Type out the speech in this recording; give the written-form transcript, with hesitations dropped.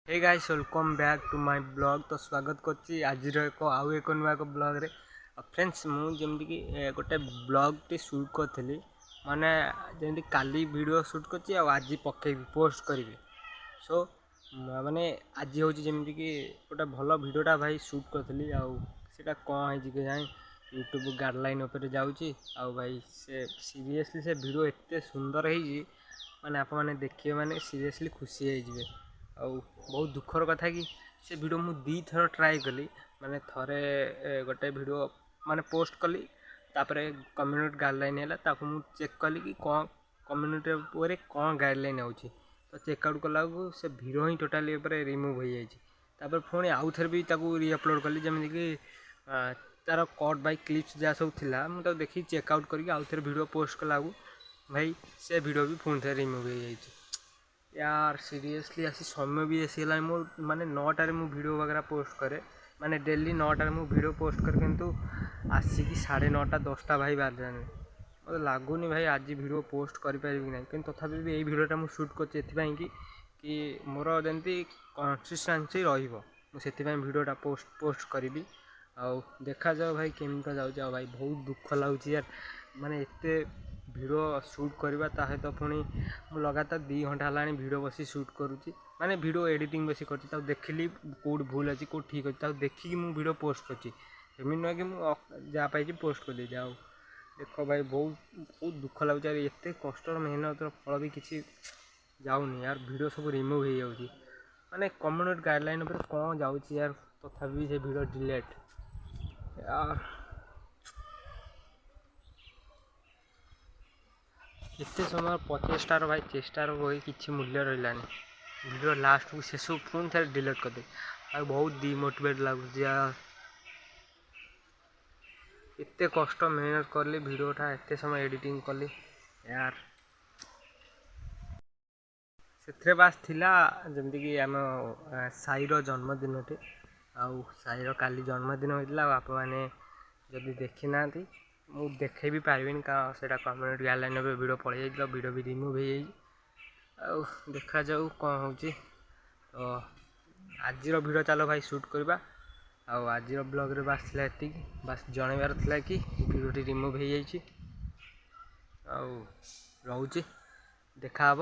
Hey guys welcome back to my blog. तो स्वागत करछि आज आउ एक नुआ ब्लॉग रे। फ्रेंड्स मुझे कि गोटे ब्लॉग टे शूट करी माने जमी काली वीडियो शूट करछि आज पके पोस्ट करी। सो माने आज हूँ जमी कि गोटे भल वीडियोटा भाई शूट करी आटा कौन है जाए यूट्यूब गाइडलाइन उपर जाऊँगी भाई से सीरियसली से वीडियो एत सुंदर है माने आप मैंने देखिए माने सीरियसली खुशी है बहुत दुखर कथा कि से वीडियो मु दी थर ट्राए कली माने थरे गोटे वीडियो माने पोस्ट कली तापर कम्युनिटी गाइडलाइन है ताको मु चेक कली कि कौन कम्युनिटी उपर कौन गाइडलाइन आउची तो चेकआउट कला से वीडियो ही टोटाली रिमूव हो जाए पुणी आउ थे भी री अपलोड कली जमी कि तार कट बाय क्लिप्स जहाँ सब थिला मुझे देखी चेकआउट करके आउ थे वीडियो पोस्ट कला भाई से वीडियो भी पुणी थे रिमूव हो जाए यार सीरियसली आसी समय भी ऐसी है मो माने 9टार मु वीडियो वगैरह पोस्ट करे माने डेली 9टार मु वीडियो पोस्ट करे किंतु आसिकी 9:30 10टा भाई बाहर मतलब लगुनि भाई आज वीडियो पोस्ट करें कि नहीं कि तथापि भी यही वीडियोटा मु शूट कर कि मोर जमी कंसिस्टेंसी रही वीडियोटा पोस्ट करी देखा जाओ भाई केमती जाऊँ भाई बहुत दुख लगुच यार माने एते वीडियो शूट करवा तो पुणी लगातार 2 घंटा है वीडियो बसी शूट करुँची माने वीडियो एडिटिंग बसी कर देखिली कौट भूल अच्छी कौट ठीक अच्छे देखिकी मुझे वीडियो पोस्ट करमी नुह कि मुझे जहाँ पाई पोस्ट कर जाओ देख भाई बहुत दुख लगुच यार एत कष्ट मेहनत फल भी किसी जाऊनी यार वीडियो सब रिमूव हो जाऊँगी माने कम्युनिटी गाइडलाइन उपर कौन जाऊँगी यार तथापि से वीडियो डिलीट यार एत समय प्रचेषार भाई चेष्टार बही किसी मूल्य रही वीडियो लास्ट को शेष पुणी थे डिलीट करदे बहुत डिमोटिवेट लगुच यार एत कष्ट मेहनत कली वीडियोटा एत समय एडिटिंग कली यार से बास थिला जमती कि आम साईर जन्मदिन टे साईर काली जन्मदिन होता आप मैंने जदि देखी ना मुझे देखे भी पार्बी का कम्युनिटी गाइडलाइन वीडियो पड़े जाइए वीडियो भी रिमूव हो देखा जाऊ कौन हो तो आज वीडियो चलो भाई शूट करवा आज ब्लॉग रे बास थिला बास जनइबार थिला कि वीडियोटी रिमूव हो जाइए रोचे देखा